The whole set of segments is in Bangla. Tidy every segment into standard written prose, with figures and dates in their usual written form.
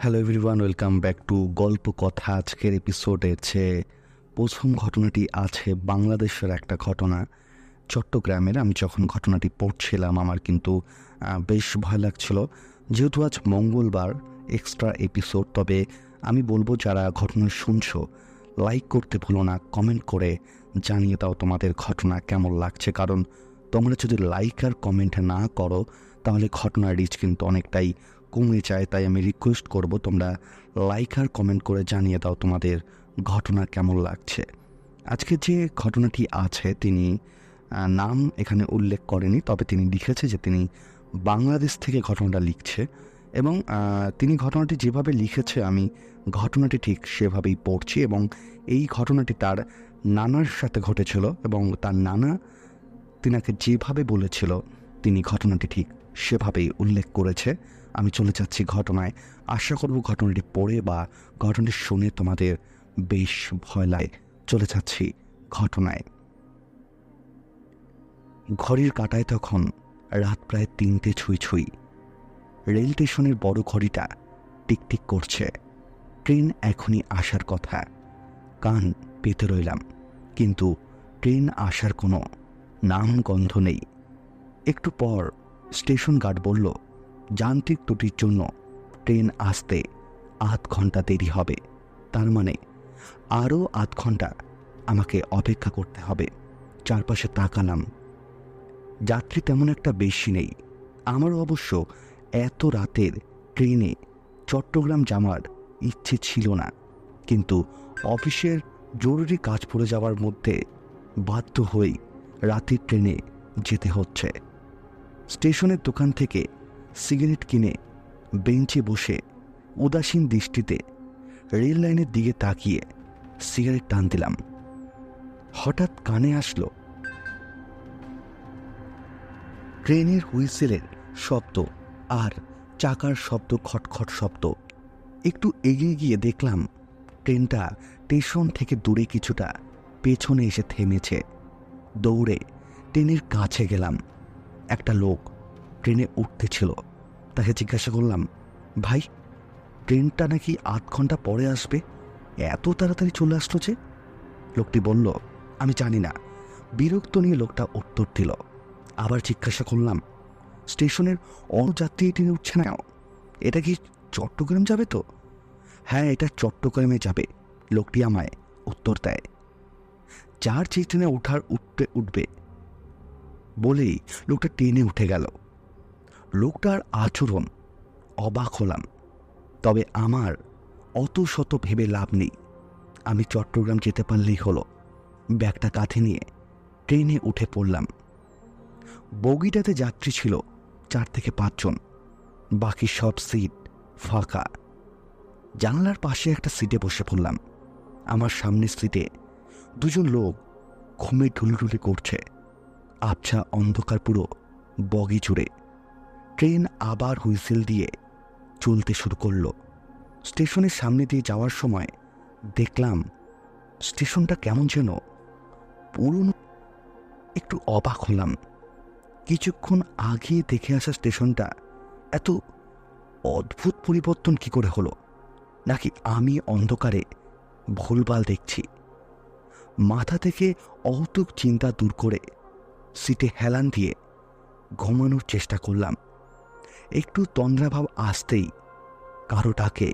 Hello everyone, welcome back to গল্প কথা। আজকের এপিসোডের যে প্রথম ঘটনাটি আছে বাংলাদেশের একটা ঘটনা, চট্টগ্রামের। আমি যখন ঘটনাটি পড়ছিলাম আমার কিন্তু বেশ ভয় লাগছিল, যেহেতু আজ মঙ্গলবার এক্সট্রা এপিসোড। তবে আমি বলবো যারা ঘটনা শুনছো, লাইক করতে ভুলো না, কমেন্ট করে জানিয়ে দাও তোমাদের ঘটনা কেমন লাগছে। কারণ তোমরা যদি লাইক আর কমেন্ট না করো তাহলে ঘটনার রিচ কিন্তু অনেকটাই কমে যায়। তাই আমি রিকোয়েস্ট করব তোমরা লাইক আর কমেন্ট করে জানিয়ে দাও তোমাদের ঘটনা কেমন লাগছে। আজকে যে ঘটনাটি আছে তিনি নাম এখানে উল্লেখ করেনি, তবে তিনি লিখেছে যে তিনি বাংলাদেশ থেকে ঘটনাটা লিখছে এবং তিনি ঘটনাটি যেভাবে লিখেছে আমি ঘটনাটি ঠিক সেভাবেই পড়ছি। এবং এই ঘটনাটি তার নানার সাথে ঘটেছিল এবং তার নানা তিনাকে যেভাবে বলেছিল তিনি ঘটনাটি ঠিক সেভাবেই উল্লেখ করেছে। আমি চলে যাচ্ছি ঘটনায়। আশা করব ঘটনাটি পড়ে বা ঘটনাটি শুনে তোমাদের বেশ ভয় লাগে। চলে যাচ্ছি ঘটনায়। ঘড়ির কাঁটায় তখন রাত প্রায় 3টে ছুঁই ছুঁই। রেল স্টেশনের বড় ঘড়িটা টিকটিক করছে। ট্রেন এখনই আসার কথা। কান পেতে রইলাম, কিন্তু ট্রেন আসার কোনো নাম গন্ধ নেই। একটু পর স্টেশন গার্ড বলল, যান্ত্রিক ত্রুটির জন্য ট্রেন আসতে 8 ঘন্টা দেরি হবে। তার মানে আরও 8 ঘন্টা আমাকে অপেক্ষা করতে হবে। চারপাশে তাকালাম, যাত্রী তেমন একটা বেশি নেই। আমারও অবশ্য এত রাতের ট্রেনে চট্টগ্রাম যাওয়ার ইচ্ছে ছিল না, কিন্তু অফিসের জরুরি কাজ পড়ে যাওয়ার মধ্যে বাধ্য হয়েই রাতের ট্রেনে যেতে হচ্ছে। স্টেশনের দোকান থেকে সিগারেট কিনে বেঞ্চে বসে উদাসীন দৃষ্টিতে রেল লাইনের দিকে তাকিয়ে সিগারেট টান দিলাম। হঠাৎ কানে আসলো ট্রেনের হুইসেলের শব্দ আর চাকার শব্দ, খটখট শব্দ। একটু এগিয়ে গিয়ে দেখলাম ট্রেনটা স্টেশন থেকে দূরে কিছুটা পেছনে এসে থেমেছে। দৌড়ে ট্রেনের কাছে গেলাম। একটা লোক ট্রেনে উঠতেছিল। তাকে জিজ্ঞাসা করলাম, ভাই, ট্রেনটা নাকি 8 ঘন্টা পরে আসবে, এত তাড়াতাড়ি চলে আসলো যে? লোকটি বলল, আমি জানি না। বিরক্ত নিয়ে লোকটা উত্তর দিল। আবার জিজ্ঞাসা করলাম, স্টেশনের অন্য যাত্রী ট্রেনে উঠছে না? এটা কি চট্টগ্রাম যাবে তো? হ্যাঁ, এটা চট্টগ্রামে যাবে, লোকটি আমায় উত্তর দেয়। যার যে ট্রেনে উঠবে বলেই লোকটা ট্রেনে উঠে গেল। লোকটার আচরণ অবাক হলাম, তবে আমার অত শত ভেবে লাভ নেই। আমি চট্টগ্রাম যেতে পারলেই হলো। ব্যাগটা কাঁধে নিয়ে ট্রেনে উঠে পড়লাম। বগিটাতে যাত্রী ছিল 4 থেকে 5 জন, বাকি সব সিট ফাঁকা। জানালার পাশে একটা সিটে বসে পড়লাম। আমার সামনের সিটে 2 জন লোক ঘুমে ঢুলঢুলি করছে। আবছা অন্ধকার পুরো বগি জুড়ে। ট্রেন আবার হুইসেল দিয়ে চলতে শুরু করলো। স্টেশনের সামনে দিয়ে যাওয়ার সময় দেখলাম স্টেশনটা কেমন যেন পুরনো। একটু অবাক হলাম, কিছুক্ষণ আগে দেখে আসা স্টেশনটা এত অদ্ভুত পরিবর্তন কি করে হলো? নাকি আমি অন্ধকারে ভুলভাল দেখছি? মাথা থেকে অহতুক চিন্তা দূর করে সিটে হেলান দিয়ে ঘুমানোর চেষ্টা করলাম। একটু তন্দ্রাভাব আসতেই কারো ডাকে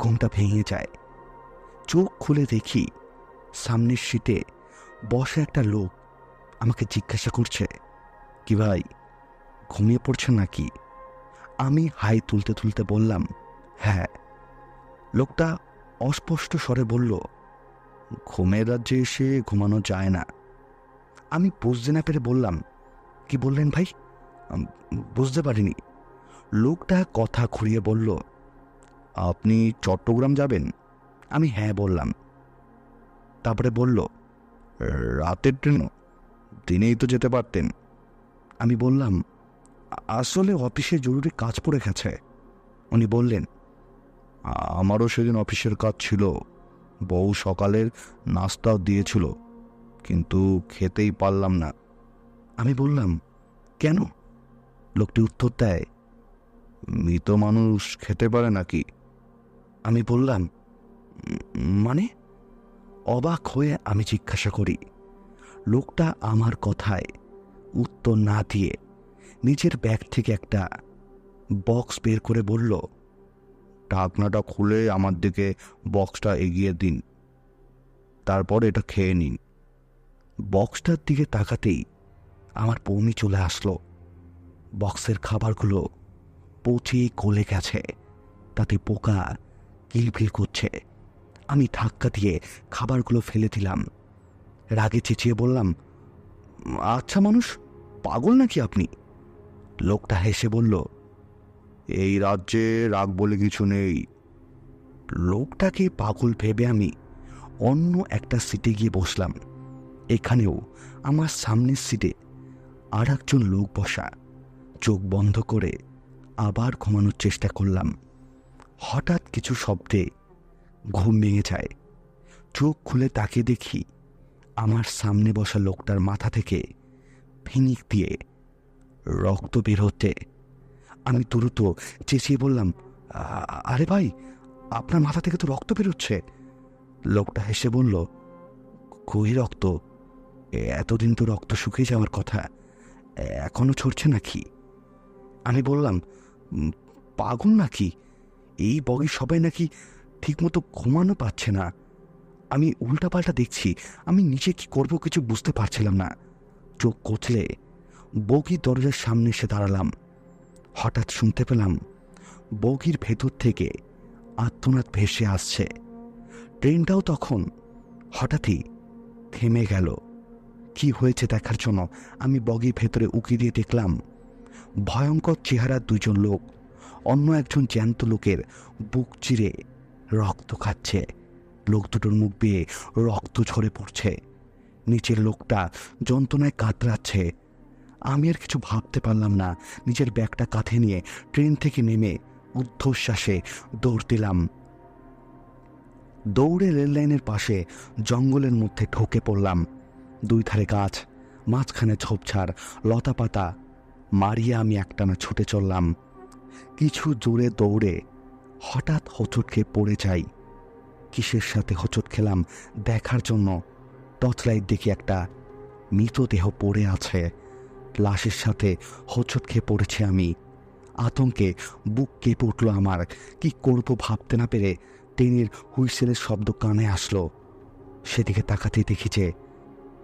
ঘুমটা ভেঙে যায়। চোখ খুলে দেখি সামনের সিটে বসে একটা লোক আমাকে জিজ্ঞাসা করছে, কি ভাই, ঘুমিয়ে পড়ছে নাকি? আমি হাই তুলতে তুলতে বললাম, হ্যাঁ। লোকটা অস্পষ্ট স্বরে বলল, ঘুমের রাজ্যে এসে ঘুমানো যায় না। আমি বুঝতে না পেরে বললাম, কি বললেন ভাই? বুঝতে পারিনি। লোকটা কথা ঘুরিয়ে বলল, আপনি চট্টগ্রাম যাবেন? আমি হ্যাঁ বললাম। তারপরে বলল, রাতের ট্রেন? দিনেই তো যেতে পারতেন। আমি বললাম, আসলে অফিসে জরুরি কাজ পড়ে গেছে। উনি বললেন, আমারও সেদিন অফিসের কাজ ছিল। বউ সকালের নাস্তাও দিয়েছিল, কিন্তু খেতেই পারলাম না। আমি বললাম, কেন? লোকটি উত্তর দেয়, মৃত মানুষ খেতে পারে নাকি? আমি বললাম, মানে? অবাক হয়ে আমি জিজ্ঞাসা করি। লোকটা আমার কথায় উত্তর না দিয়ে নিজের ব্যাগ থেকে একটা বক্স বের করে বলল, ঢাকনাটা খুলে আমার দিকে বক্সটা এগিয়ে দিন, তারপর এটা খেয়ে নিন। বক্সটার দিকে তাকাতেই আমার বমি চলে আসলো। বক্সের খাবারগুলো পচে গলে গেছে, তাতে পোকা কিলবিল করছে। আমি ধাক্কা দিয়ে খাবারগুলো ফেলে দিলাম। রাগে চেঁচিয়ে বললাম, আচ্ছা মানুষ, পাগল নাকি আপনি? লোকটা হেসে বলল, এই রাজ্যে রাগ বলে কিছু নেই। লোকটাকে পাগল ভেবে আমি অন্য একটা সিটে গিয়ে বসলাম। এখানেও আমার সামনের সিটে আর একজন লোক বসা। চোখ বন্ধ করে আবার ঘুমানোর চেষ্টা করলাম। হঠাৎ কিছু শব্দে ঘুম ভেঙে যায়। চোখ খুলে তাকিয়ে দেখি আমার সামনে বসা লোকটার মাথা থেকে ফিনিক দিয়ে রক্ত বের হতে। আমি দ্রুত চেঁচিয়ে বললাম, আরে ভাই, আপনার মাথা থেকে তো রক্ত বেরোচ্ছে। লোকটা হেসে বলল, কই রক্ত? এতদিন তো রক্ত শুকিয়ে যাওয়ার কথা, এখনো ছড়ছে নাকি? আমি বললাম, পাগল নাকি? এই বগি সবাই নাকি ঠিকমতো ঘুমানো পাচ্ছে না। আমি উল্টাপাল্টা দেখছি, আমি নিচে কি করব কিছু বুঝতে পারছিলাম না। চোখ কচলে বগির দরজার সামনে এসে দাঁড়ালাম। হঠাৎ শুনতে পেলাম বগির ভেতর থেকে আর্তনাদ ভেসে আসছে। ট্রেনটাও তখন হঠাৎই থেমে গেল। কি হয়েছে দেখার জন্য আমি বগির ভেতরে উকি দিয়ে দেখলাম ভয়ঙ্কর চেহারার দুজন লোক অন্য একজন জ্যান্ত লোকের বুক চিরে রক্ত খাচ্ছে। লোক দুটোর মুখ বেয়ে রক্ত ঝরে পড়ছে। নিচের লোকটা যন্ত্রণায় কাতরাচ্ছে। আমি আর কিছু ভাবতে পারলাম না। নিজের ব্যাগটা কাঁধে নিয়ে ট্রেন থেকে নেমে ঊর্ধ্বশ্বাসে দৌড় দিলাম। দৌড়ে রেললাইনের পাশে জঙ্গলের মধ্যে ঢুকে পড়লাম। দুই ধারে গাছ, মাঝখানে ঝোপঝাড়, লতাপাতা মারিয়ে আমি একটানা ছুটে চললাম। কিছু জোরে দৌড়ে হঠাৎ হোঁচট খেয়ে পড়ে যাই। কিসের সাথে হোঁচট খেলাম দেখার জন্য টর্চলাইট দেখি একটা মৃতদেহ পড়ে আছে। লাশের সাথে হোঁচট খেয়ে পড়েছে আমি। আতঙ্কে বুক কেঁপে উঠল আমার। কি করব ভাবতে না পেরে ট্রেনের হুইসেলের শব্দ কানে আসলো। সেদিকে তাকাতেই দেখি যে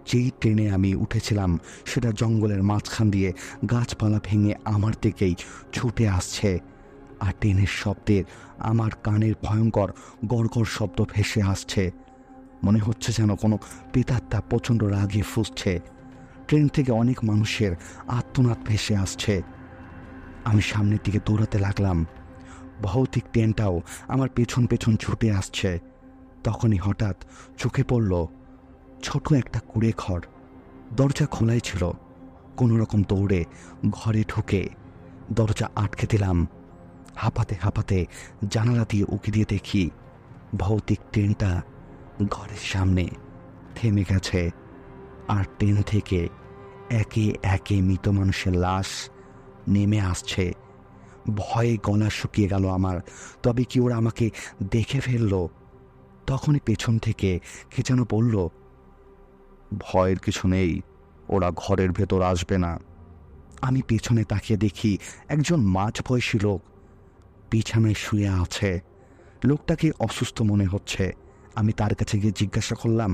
যেই ট্রেনে আমি উঠেছিলাম সেটা জঙ্গলের মাঝখান দিয়ে গাছপালা ভেঙে আমার দিকেই ছুটে আসছে। আর ট্রেনের শব্দে আমার কানের ভয়ঙ্কর গড়গড় শব্দ ভেসে আসছে। মনে হচ্ছে যেন কোনো প্রেতাত্মা প্রচণ্ড রাগে ফুঁসছে। ট্রেন থেকে অনেক মানুষের আর্তনাদ ভেসে আসছে। আমি সামনের দিকে দৌড়াতে লাগলাম। ভৌতিক ট্রেনটাও আমার পেছন পেছন ছুটে আসছে। তখনই হঠাৎ চোখে পড়ল ছোট একটা কুঁড়ে ঘর। দরজা খোলাই ছিল। কোনো রকম দৌড়ে ঘরে ঢুকে দরজা আটকে দিলাম। হাঁপাতে হাঁপাতে জানালা দিয়ে উকি দিয়ে দেখি ভৌতিক ট্রেনটা ঘরের সামনে থেমে গেছে। আর ট্রেন থেকে একে একে মৃত মানুষের লাশ নেমে আসছে। ভয়ে গলা শুকিয়ে গেল আমার। তবে কি ওরা আমাকে দেখে ফেলল? তখনই পেছন থেকে কে যেন বলল, ভয়ের কিছু নেই, ওরা ঘরের ভেতর আসবে না। আমি পেছনে তাকিয়ে দেখি একজন মাঝবয়সী লোক বিছানায় শুয়ে আছে। লোকটাকে অসুস্থ মনে হচ্ছে। আমি তার কাছে গিয়ে জিজ্ঞাসা করলাম,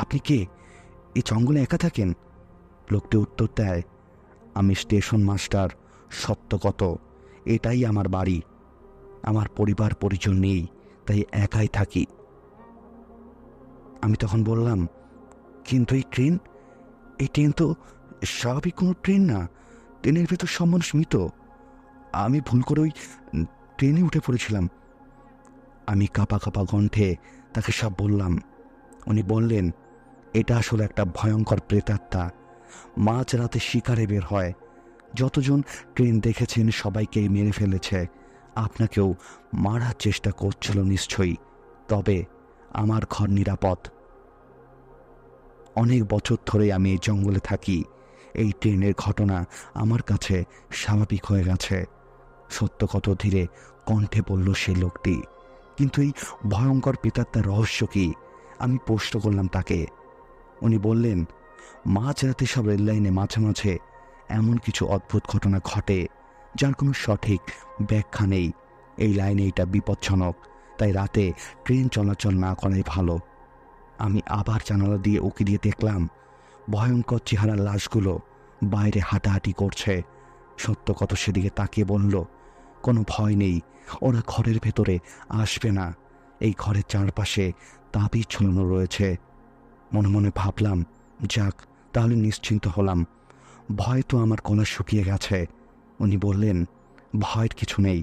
আপনি কে? এই জঙ্গলে একা থাকেন? লোকটি উত্তর দেয়, আমি স্টেশন মাস্টার সত্যগত। এটাই আমার বাড়ি। আমার পরিবার পরিজন নেই, তাই একাই থাকি। আমি তখন বললাম, কিন্তু এই ট্রেন তো স্বাভাবিক কোনো ট্রেন না। ট্রেনের ভেতর সব মানুষ মৃত। আমি ভুল করে ওই ট্রেনে উঠে পড়েছিলাম। আমি কাঁপা কাঁপা কণ্ঠে তাকে সব বললাম। উনি বললেন, এটা আসলে একটা ভয়ঙ্কর প্রেতাত্মা। মাঝরাতে শিকারে বের হয়। যতজন ট্রেন দেখেছেন সবাইকেই মেরে ফেলেছে। আপনাকেও মারার চেষ্টা করছিল নিশ্চয়ই। তবে আমার ঘর নিরাপদ। অনেক বছর ধরে আমি এই জঙ্গলে থাকি। এই ট্রেনের ঘটনা আমার কাছে স্বাভাবিক হয়ে গেছে। সত্য কত ধীরে কণ্ঠে বলল সেই লোকটি। কিন্তু এই ভয়ঙ্কর পিতাত্মার রহস্য কি? আমি প্রশ্ন করলাম তাকে। উনি বললেন, মাঝরাতে সব রেল লাইনে মাঝে মাঝে এমন কিছু অদ্ভুত ঘটনা ঘটে যার কোনো সঠিক ব্যাখ্যা নেই। এই লাইনে এটা বিপজ্জনক, তাই রাতে ট্রেন চলাচল না করাই ভালো। আমি আবার জানালা দিয়ে উঁকি দিয়ে দেখলাম ভয়ঙ্কর চেহারার লাশগুলো বাইরে হাঁটাহাঁটি করছে। সত্য কত সেদিকে তাকিয়ে বলল, কোনো ভয় নেই, ওরা ঘরের ভেতরে আসবে না। এই ঘরের চারপাশে তাবিজ ঝুলানো রয়েছে। মনে মনে ভাবলাম, যাক, তাহলে নিশ্চিন্ত হলাম। ভয় তো আমার গলা শুকিয়ে গেছে। উনি বললেন, ভয়ের কিছু নেই,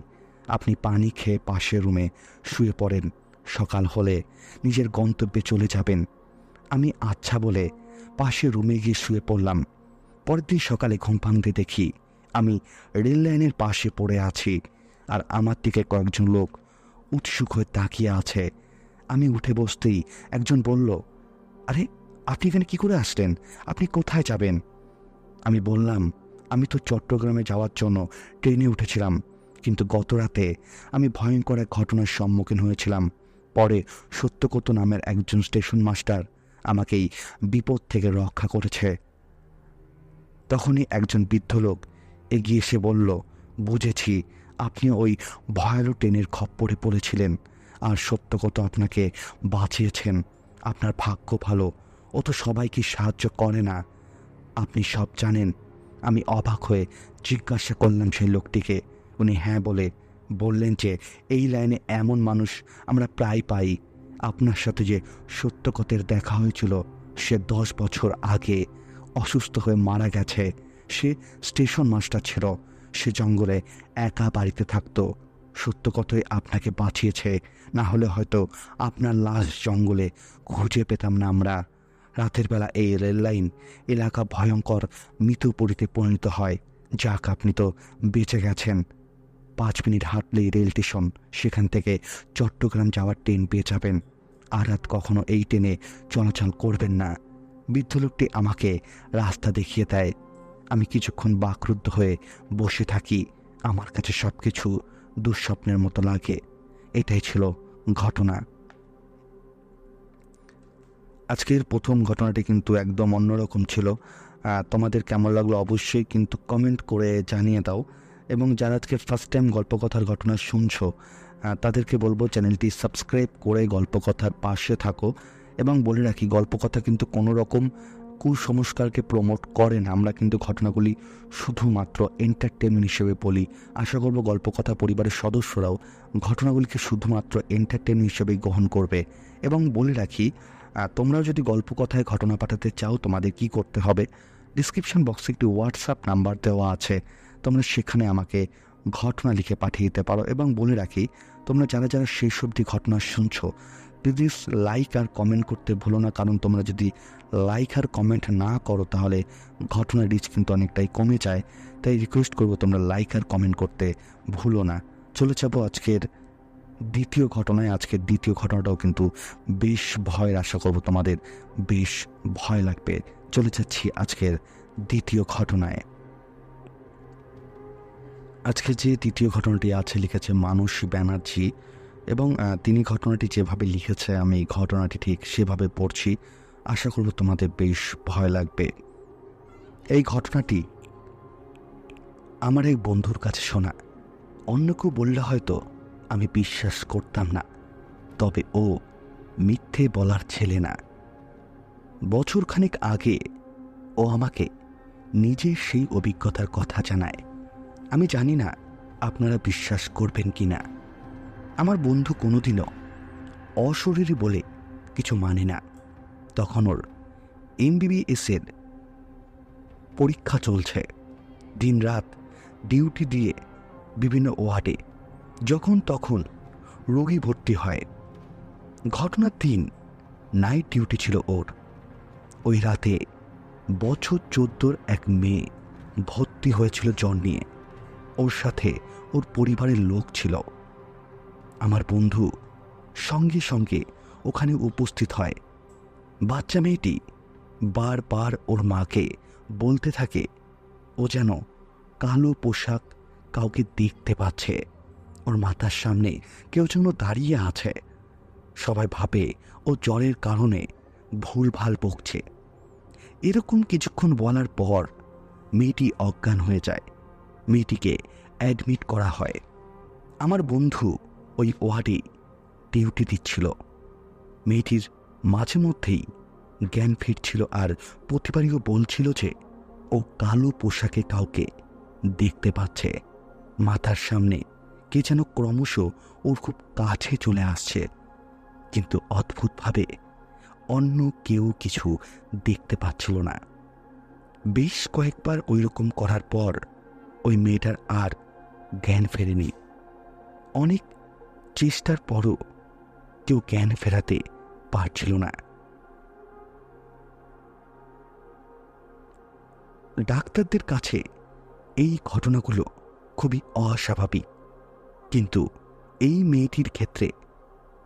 আপনি পানি খেয়ে পাশের রুমে শুয়ে পড়েন, সকাল হলে নিজের গন্তব্যে চলে যাবেন। আমি আচ্ছা বলে পাশের রুমে গিয়ে শুয়ে পড়লাম। পরের দিন সকালে ঘুম ভাঙতে দেখি আমি রেল লাইনের পাশে পড়ে আছি, আর আমার দিকে কয়েকজন লোক উৎসুক হয়ে তাকিয়ে আছে। আমি উঠে বসতেই একজন বলল, আরে, আপনি এখানে কি করে আসলেন? আপনি কোথায় যাবেন? আমি বললাম, আমি তো চট্টগ্রামে যাওয়ার জন্য ট্রেনে উঠেছিলাম, কিন্তু গত রাতে আমি ভয়ঙ্কর এক ঘটনার সম্মুখীন হয়েছিলাম। পরে সত্যকত নামের একজন স্টেশন মাস্টার আমাকে এই বিপদ থেকে রক্ষা করেছে। তখনই একজন বৃদ্ধ লোক এগিয়ে এসে বলল, বুঝেছি, আপনি ওই ভয়ালো ট্রেনের খপ্পরে পড়েছিলেন, আর সত্যকত আপনাকে বাঁচিয়েছেন। আপনার ভাগ্য ভালো, ও তো সবাইকে সাহায্য করে না। আপনি সব জানেন। আমি অবাক হয়ে জিজ্ঞাসা করলাম সেই লোকটিকে। উনি হ্যাঁ বলে বললেন যে এই লাইনে এমন মানুষ আমরা প্রায় পাই। আপনার সাথে যে সত্যকতের দেখা হয়েছিল, সে 10 বছর আগে অসুস্থ হয়ে মারা গেছে। সে স্টেশন মাস্টার ছিল, সে জঙ্গলে একা বাড়িতে থাকতো। সত্যকতই আপনাকে বাঁচিয়েছে, না হলে হয়তো আপনার লাশ জঙ্গলে খুঁজে পেতাম না আমরা। রাতের বেলা এই রেল লাইন এলাকা ভয়ঙ্কর মৃত্যুপুরীতে পরিণত হয়। যাক, আপনি তো বেঁচে গেছেন। 5 মিনিট হাঁটলেই রেল স্টেশন, সেখান থেকে চট্টগ্রাম যাওয়ার ট্রেন পেয়ে যাবেন। আর রাত কখনো এই ট্রেনে চলাচল করবেন না। বৃদ্ধ লোকটি আমাকে রাস্তা দেখিয়ে দেয়। আমি কিছুক্ষণ বাকরুদ্ধ হয়ে বসে থাকি। আমার কাছে সব কিছু দুঃস্বপ্নের মতো লাগে। এটাই ছিল ঘটনা। আজকের প্রথম ঘটনাটি কিন্তু একদম অন্যরকম ছিল। তোমাদের কেমন লাগলো অবশ্যই কিন্তু কমেন্ট করে জানিয়ে দাও। এবং যারা আজকে ফার্স্ট টাইম গল্পকথার ঘটনা শুনছো, তাদেরকে বলবো চ্যানেলটি সাবস্ক্রাইব করে গল্পকথার পাশে থাকো। এবং বলে রাখি, গল্পকথা কিন্তু কোনো রকম কুসংস্কারকে প্রমোট করে না। আমরা কিন্তু ঘটনাগুলি শুধুমাত্র এন্টারটেনমেন্ট হিসেবে বলি। আশা করবো গল্পকথা পরিবারের সদস্যরাও ঘটনাগুলিকে শুধুমাত্র এন্টারটেনমেন্ট হিসেবেই গ্রহণ করবে। এবং বলে রাখি, তোমরাও যদি গল্পকথায় ঘটনা পাঠাতে চাও, তোমাদের কি করতে হবে, ডিসক্রিপশন বক্সে একটি হোয়াটসঅ্যাপ নাম্বার দেওয়া আছে, তোমরা সেখানে আমাকে ঘটনা লিখে পাঠিয়ে দিতে পারো। এবং বলে রাখি, তোমরা যারা যারা শেষ অবধি ঘটনা শুনছো, প্লিজ লাইক আর কমেন্ট করতে ভুলো না। কারণ তোমরা যদি লাইক আর কমেন্ট না করো তাহলে ঘটনার রিচ কিন্তু অনেকটাই কমে যায়। তাই রিকোয়েস্ট করবো তোমরা লাইক আর কমেন্ট করতে ভুলো না। চলে যাবো আজকের দ্বিতীয় ঘটনায়। আজকের দ্বিতীয় ঘটনাটাও কিন্তু বেশ ভয়ের, আশা করবো তোমাদের বেশ ভয় লাগবে। চলে যাচ্ছি আজকের দ্বিতীয় ঘটনায়। আজকে যে দ্বিতীয় ঘটনাটি আছে, লিখেছে মানুষ ব্যানার্জি। এবং তিনি ঘটনাটি যেভাবে লিখেছে, আমি ঘটনাটি ঠিক সেভাবে পড়ছি। আশা করব তোমাদের বেশ ভয় লাগবে। এই ঘটনাটি আমার এক বন্ধুর কাছে শোনা। অন্য কেউ বললে হয়তো আমি বিশ্বাস করতাম না, তবে ও মিথ্যে বলার ছেলে না। বছরখানেক আগে ও আমাকে নিজের সেই অভিজ্ঞতার কথা জানায়। আমি জানি না আপনারা বিশ্বাস করবেন কি না। আমার বন্ধু কোনোদিনও অশরীরী বলে কিছু মানে না। তখন ওর MBBS-এর পরীক্ষা চলছে। দিনরাত ডিউটি দিয়ে বিভিন্ন ওয়ার্ডে যখন তখন রোগী ভর্তি হয়। ঘটনার দিন নাইট ডিউটি ছিল ওর। ওই রাতে বছর 14 এক মেয়ে ভর্তি হয়েছিল জ্বর নিয়ে। ওর সাথে ওর পরিবারের লোক ছিল। আমার বন্ধু সঙ্গে সঙ্গে ওখানে উপস্থিত হয়। বাচ্চা মেয়েটি বারবার ওর মাকে বলতে থাকে ও যেন কালো পোশাক কাউকে দেখতে পাচ্ছে। ওর মাথার সামনে কেউ যেন দাঁড়িয়ে আছে। সবাই ভাবে ও জ্বরের কারণে ভুলভাল বকছে। এরকম কিছুক্ষণ বলার পর মেয়েটি অজ্ঞান হয়ে যায়। মেয়েটিকে অ্যাডমিট করা হয়। আমার বন্ধু ওই ওয়ার্ডে ডিউটি দিচ্ছিল। মেয়েটির মাঝে মধ্যেই জ্ঞান ফিরছিল আর প্রতিবারই বলছিল যে ও কালো পোশাকে কাউকে দেখতে পাচ্ছে। মাথার সামনে কে যেন ক্রমশ ওর খুব কাছে চলে আসছে, কিন্তু অদ্ভুতভাবে অন্য কেউ কিছু দেখতে পাচ্ছিল না। বেশ কয়েকবার ওই রকম করার পর ওই মেয়েটার আর জ্ঞান ফেরেনি। অনেক চেষ্টার পরও কেউ জ্ঞান ফেরাতে পারছিল না। ডাক্তারদের কাছে এই ঘটনাগুলো খুবই অস্বাভাবিক, কিন্তু এই মেয়েটির ক্ষেত্রে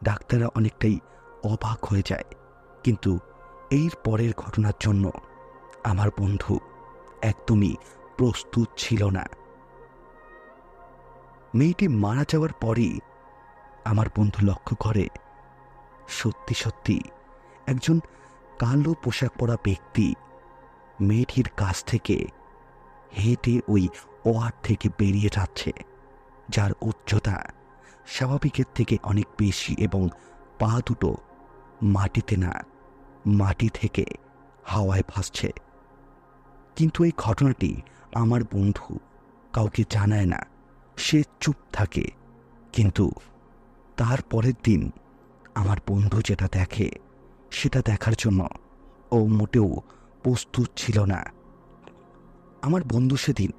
ডাক্তাররা অনেকটাই অবাক হয়ে যায়। কিন্তু এর পরের ঘটনার জন্য আমার বন্ধু একদমই প্রস্তুত ছিল না। মেয়েটি মারা যাওয়ার পরই আমার বন্ধু লক্ষ্য করে সত্যি সত্যি একজন কালো পোশাক পরা ব্যক্তি মেয়েটির কাছ থেকে হেঁটে ওই ওয়ার্ড থেকে বেরিয়ে যাচ্ছে, যার উচ্চতা স্বাভাবিকের থেকে অনেক বেশি এবং পা দুটো মাটিতে না, মাটি থেকে হাওয়ায় ভাসছে। কিন্তু এই ঘটনাটি আমার বন্ধু কাউকে জানায় না, সে চুপ থাকে। কিন্তু তার পরের দিন আমার বন্ধু যেটা দেখে সেটা দেখার জন্য ও মোটেও প্রস্তুত ছিল না। আমার বন্ধু সেদিন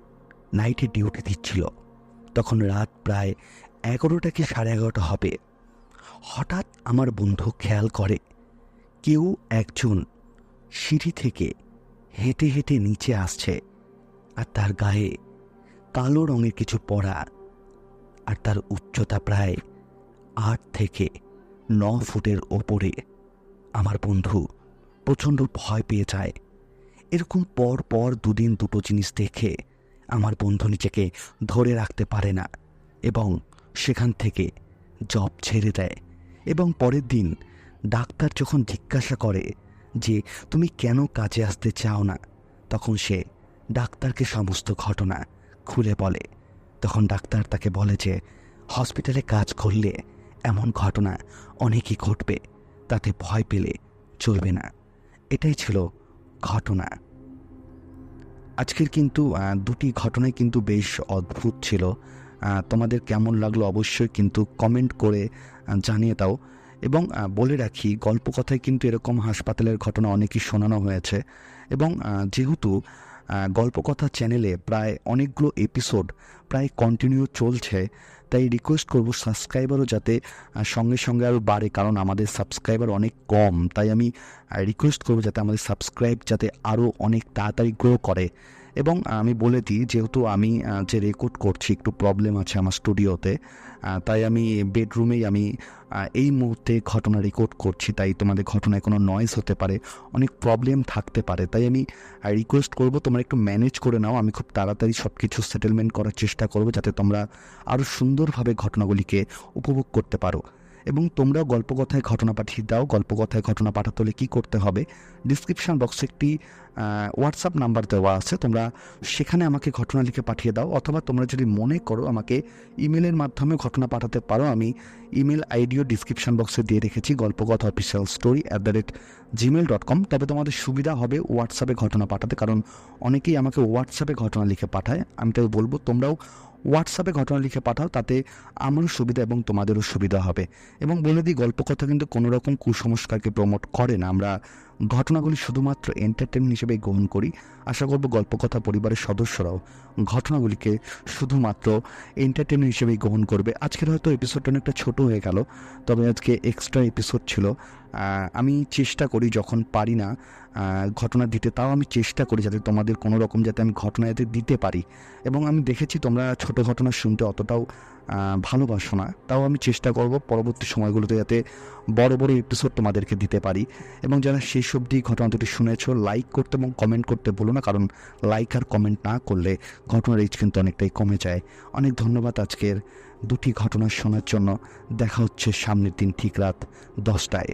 নাইটে ডিউটি দিচ্ছিল। তখন রাত প্রায় 11টা কি 11:30 হবে। হঠাৎ আমার বন্ধু খেয়াল করে কেউ একজন সিঁড়ি থেকে হেঁটে হেঁটে নিচে আসছে, আর তার গায়ে কালো রঙের কিছু পরা, আর তার উচ্চতা প্রায় 8 থেকে 9 ফুটের ওপরে। আমার বন্ধু প্রচণ্ড ভয় পেয়ে যায়। এরকম পর পর দুদিন দুটো জিনিস দেখে আমার বন্ধু নিজেকে ধরে রাখতে পারে না এবং সেখান থেকে জব ছেড়ে দেয়। এবং পরের দিন ডাক্তার যখন জিজ্ঞাসা করে যে তুমি কেন কাজে আসতে চাও না, তখন সে ডাক্তারকে সমস্ত ঘটনা খুলে বলে। তখন ডাক্তার তাকে বলে যে হসপিটালে কাজ করলে এমন ঘটনা অনেকই ঘটবে, তাতে ভয় পেলে চলবে না। এটাই ছিল ঘটনা। আজকের কিন্তু দুটি ঘটনাই কিন্তু বেশ অদ্ভুত ছিল। তোমাদের কেমন লাগলো অবশ্যই কিন্তু কমেন্ট করে জানিয়ে দাও। এবং বলে রাখি, গল্প কথায় কিন্তু এরকম হাসপাতালের ঘটনা অনেকই শোনানো হয়েছে। এবং যেহেতু গল্পকথা চ্যানেলে প্রায় অনেকগুলো এপিসোড প্রায় কন্টিনিউ চলছে, তাই রিকোয়েস্ট করব সাবস্ক্রাইবারও যাতে সঙ্গে সঙ্গে আরও বাড়ে, কারণ আমাদের সাবস্ক্রাইবার অনেক কম। তাই আমি রিকোয়েস্ট করব যাতে আমাদের সাবস্ক্রাইব যাতে আরও অনেক তাড়াতাড়ি গ্রো করে। এবং আমি বলে দিই, যেহেতু আমি যে রেকর্ড করছি একটু প্রবলেম আছে আমার স্টুডিওতে, তাই আমি বেডরুমেই আমি এই মুহূর্তে ঘটনা রেকর্ড করছি। তাই তোমাদের ঘটনায় কোনো নয়েজ হতে পারে, অনেক প্রবলেম থাকতে পারে। তাই আমি রিকোয়েস্ট করব তোমরা একটু ম্যানেজ করে নাও। আমি খুব তাড়াতাড়ি সব কিছু সেটেলমেন্ট করার চেষ্টা করব যাতে তোমরা আরও সুন্দরভাবে ঘটনাগুলিকে উপভোগ করতে পারো। এবং তোমরাও গল্পকথায় ঘটনা পাঠিয়ে দাও। গল্পকথায় ঘটনা পাঠাতে হলে কী করতে হবে, ডিসক্রিপশন বক্সে একটি হোয়াটসঅ্যাপ নাম্বার দেওয়া আছে, তোমরা সেখানে আমাকে ঘটনা লিখে পাঠিয়ে দাও। অথবা তোমরা যদি মনে করো আমাকে ইমেলের মাধ্যমে ঘটনা পাঠাতে পারো, আমি ইমেল আইডিও ডিসক্রিপশন বক্সে দিয়ে রেখেছি, galpokothaofficialstory@gmail.com। তবে তোমাদের সুবিধা হবে হোয়াটসঅ্যাপে ঘটনা পাঠাতে, কারণ অনেকেই আমাকে হোয়াটসঅ্যাপে ঘটনা লিখে পাঠায়। আমি তাই বলবো তোমরাও হোয়াটসঅ্যাপে ঘটনা লিখে পাঠাও, তাতে আমারও সুবিধা এবং তোমাদেরও সুবিধা হবে। এবং বলে দিই, গল্পকথা কিন্তু কোনো রকম কুসংস্কারকে প্রমোট করে না। আমরা ঘটনাগুলি শুধুমাত্র এন্টারটেনমেন্ট হিসেবে গ্রহণ করি। আশা করব গল্পকথা পরিবারের সদস্যরাও ঘটনাগুলিকে শুধুমাত্র এন্টারটেনমেন্ট হিসেবেই গ্রহণ করবে। আজকের হয়তো এপিসোডটা অনেকটা ছোট হয়ে গেল, তবে আজকে এক্সট্রা এপিসোড ছিল। আমি চেষ্টা করি যখন পারি না ঘটনা দিতে, তাও আমি চেষ্টা করি যাতে তোমাদের কোনো রকম যাতে আমি ঘটনা যাতে দিতে পারি। এবং আমি দেখেছি তোমরা ছোট ঘটনা শুনতে অতটাও ভালোবাসো না, তাও আমি চেষ্টা করব পরবর্তী সময়গুলোতে যাতে বড় বড় এপিসোড তোমাদেরকে দিতে পারি। এবং যারা শেষ অবধি ঘটনা দুটি শুনেছো, লাইক করতে এবং কমেন্ট করতে বলো না, কারণ লাইক আর কমেন্ট না করলে ঘটনার রিচ কিন্তু অনেকটাই কমে যায়। অনেক ধন্যবাদ আজকের দুটি ঘটনা শোনার জন্য। দেখা হচ্ছে সামনের দিন ঠিক রাত 10টায়।